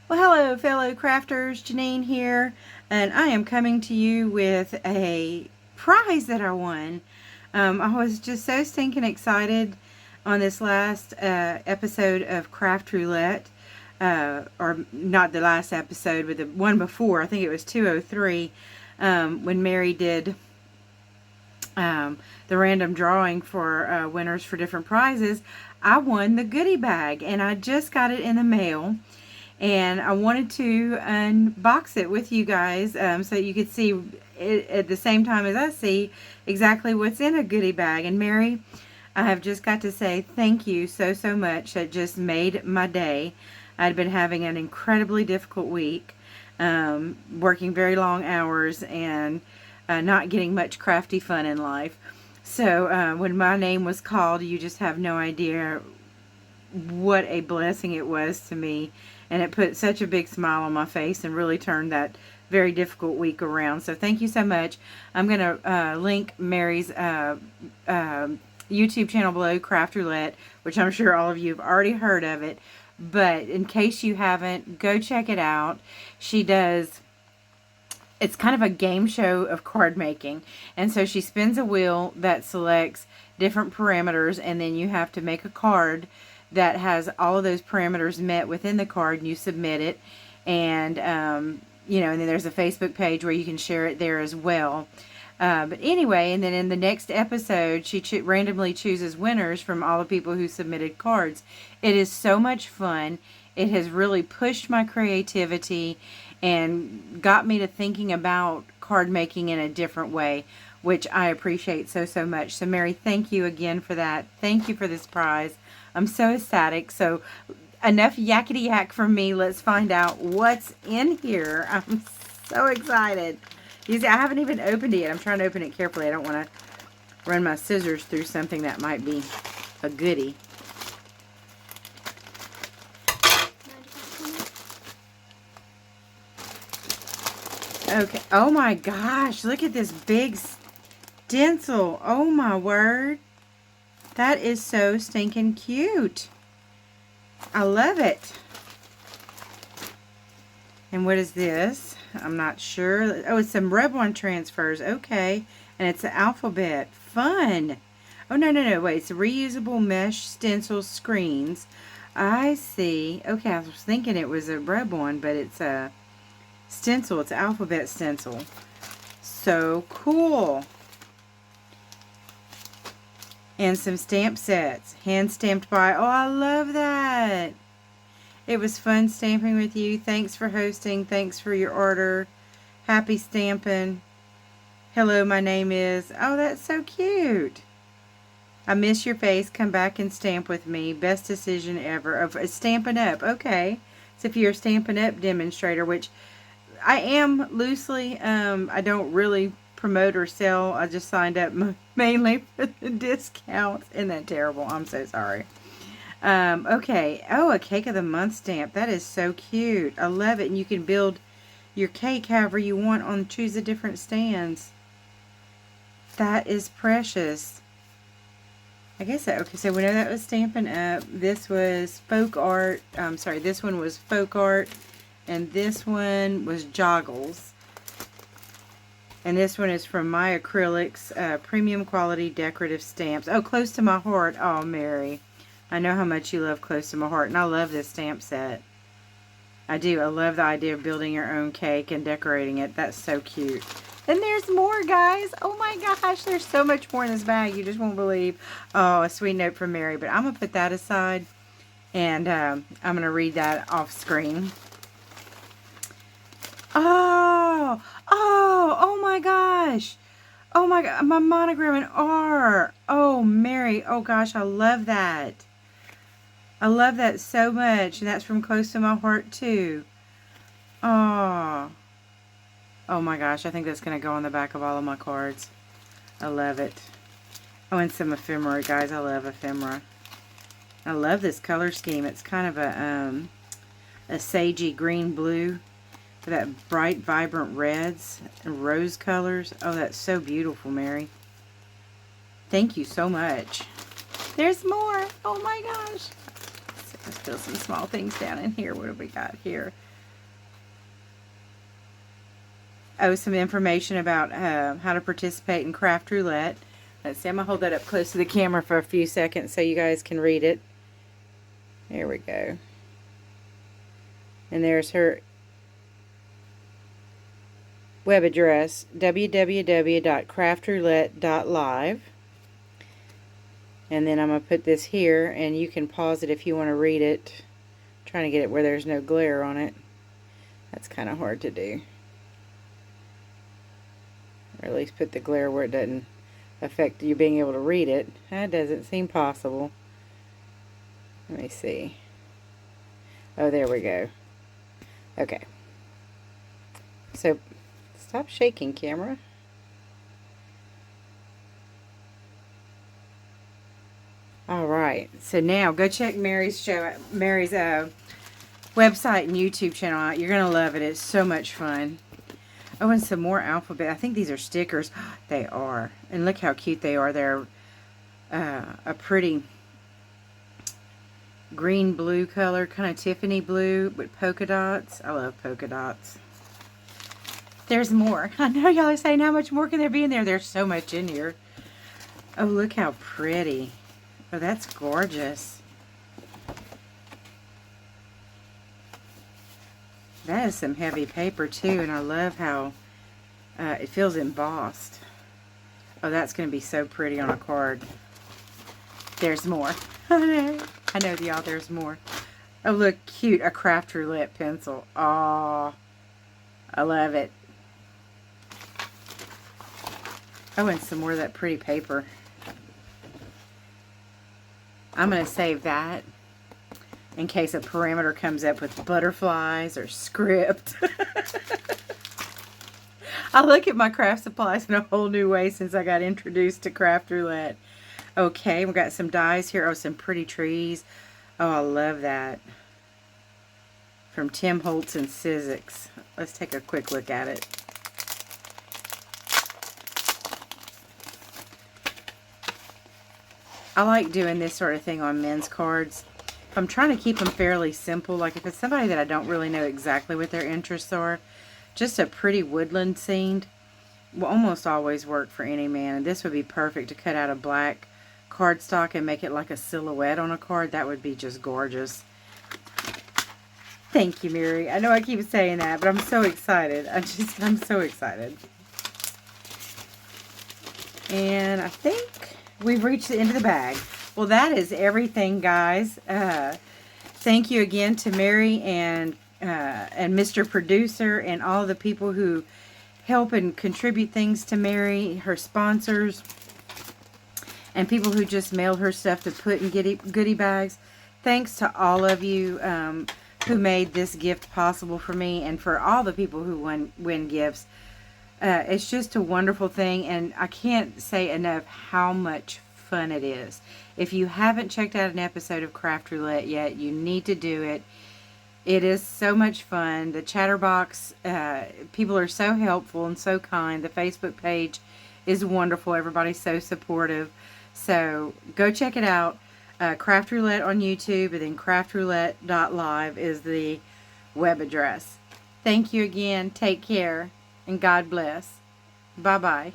Well, hello, fellow crafters. Janine here, and I am coming to you with a prize that I won. I was just so stinking excited on this last episode of Craft Roulette, or not the last episode, but the one before. I think it was 203, when Mary did the random drawing for winners for different prizes. I won the goodie bag, and I just got it in the mail. And I wanted to unbox it with you guys so you could see it at the same time as I see exactly what's in a goodie bag. And Mary, I have just got to say thank you so much. That just made my day. I'd been having an incredibly difficult week, working very long hours and not getting much crafty fun in life. So when my name was called, you just have no idea what a blessing it was to me, and it put such a big smile on my face and really turned that very difficult week around. So thank you so much. I'm going to link Mary's YouTube channel below, Craft Roulette, which I'm sure all of you have already heard of it, but in case you haven't, go check it out. She does, it's kind of a game show of card making, and so she spins a wheel that selects different parameters, and then you have to make a card that has all of those parameters met within the card, and you submit it. And and then there's a Facebook page where you can share it there as well. But anyway, and then in the next episode, she randomly chooses winners from all the people who submitted cards. It is so much fun. It has really pushed my creativity and got me to thinking about card making in a different way, which I appreciate so much. So Mary, thank you again for that. Thank you for this prize. I'm so ecstatic. So enough yakety yak from me. Let's find out what's in here. I'm so excited. You see, I haven't even opened it yet. I'm trying to open it carefully. I don't want to run my scissors through something that might be a goodie. Okay. Oh my gosh. Look at this big stencil. Oh my word. That is so stinking cute. I love it. And what is this? I'm not sure. Oh, it's some Rub-On transfers. Okay. And it's an alphabet. Fun. Oh, no. Wait. It's reusable mesh stencil screens. I see. Okay, I was thinking it was a Rub-On, but it's a stencil. It's an alphabet stencil. So cool. And some stamp sets. Hand stamped by. Oh, I love that. It was fun stamping with you. Thanks for hosting. Thanks for your order. Happy stamping. Hello, my name is. Oh, that's so cute. I miss your face. Come back and stamp with me. Best decision ever. Oh, Stampin' Up. Okay. So if you're a Stampin' Up demonstrator, which I am loosely, I don't really promote or sell. I just signed up mainly for the discounts. Isn't that terrible? I'm so sorry. Okay. Oh, a Cake of the Month stamp. That is so cute. I love it. And you can build your cake however you want on choose the different stands. That is precious. I guess that, okay, so we know that was Stampin' Up. This was folk art. Sorry, this one was folk art. And this one was Joggles. And this one is from My Acrylics, premium quality decorative stamps. Oh, Close to My Heart. Oh, Mary. I know how much you love Close to My Heart. And I love this stamp set. I do. I love the idea of building your own cake and decorating it. That's so cute. And there's more, guys. Oh my gosh. There's so much more in this bag. You just won't believe. Oh, a sweet note from Mary. But I'm going to put that aside. And I'm going to read that off screen. Oh my gosh. Oh my God, my monogram in R. Oh, Mary. Oh gosh, I love that. I love that so much. And that's from Close to My Heart too. Oh. Oh my gosh, I think that's going to go on the back of all of my cards. I love it. Oh, and some ephemera, guys. I love ephemera. I love this color scheme. It's kind of a sagey green blue. That bright, vibrant reds and rose colors. Oh, that's so beautiful, Mary. Thank you so much. There's more. Oh my gosh. Let's put some small things down in here. What have we got here? some information about how to participate in Craft Roulette. Let's see, I'm going to hold that up close to the camera for a few seconds so you guys can read it. There we go. And there's her web address, www.craftroulette.live. And then I'm going to put this here, and you can pause it if you want to read it. I'm trying to get it where there's no glare on it. That's kind of hard to do. Or at least put the glare where it doesn't affect you being able to read it. That doesn't seem possible. Let me see. Oh, there we go. Okay. So, stop shaking, camera. Alright, so now go check Mary's website and YouTube channel out. You're going to love it. It's so much fun. Oh, and some more alphabet. I think these are stickers. They are. And look how cute they are. They're a pretty green-blue color, kind of Tiffany blue with polka dots. I love polka dots. There's more. I know y'all are saying how much more can there be in there. There's so much in here. Oh, look how pretty. Oh, that's gorgeous. That is some heavy paper too, and I love how it feels embossed. Oh, that's going to be so pretty on a card. There's more. I know y'all, there's more. Oh, look, cute. A Craft Roulette pencil. Oh, I love it. Oh, and some more of that pretty paper. I'm going to save that in case a parameter comes up with butterflies or script. I look at my craft supplies in a whole new way since I got introduced to Craft Roulette. Okay, we've got some dies here. Oh, some pretty trees. Oh, I love that. From Tim Holtz and Sizzix. Let's take a quick look at it. I like doing this sort of thing on men's cards. I'm trying to keep them fairly simple. Like if it's somebody that I don't really know exactly what their interests are, just a pretty woodland scene will almost always work for any man. And this would be perfect to cut out a black cardstock and make it like a silhouette on a card. That would be just gorgeous. Thank you, Mary. I know I keep saying that, but I'm so excited. I'm so excited. And I think we've reached the end of the bag. Well, that is everything, guys. Thank you again to Mary and Mr. Producer and all the people who help and contribute things to Mary, her sponsors, and people who just mail her stuff to put in goodie bags. Thanks to all of you who made this gift possible for me, and for all the people who win gifts. It's just a wonderful thing, and I can't say enough how much fun it is. If you haven't checked out an episode of Craft Roulette yet, you need to do it. It is so much fun. The chatterbox, people are so helpful and so kind. The Facebook page is wonderful. Everybody's so supportive. So go check it out. Craft Roulette on YouTube, and then craftroulette.live is the web address. Thank you again. Take care, and God bless. Bye-bye.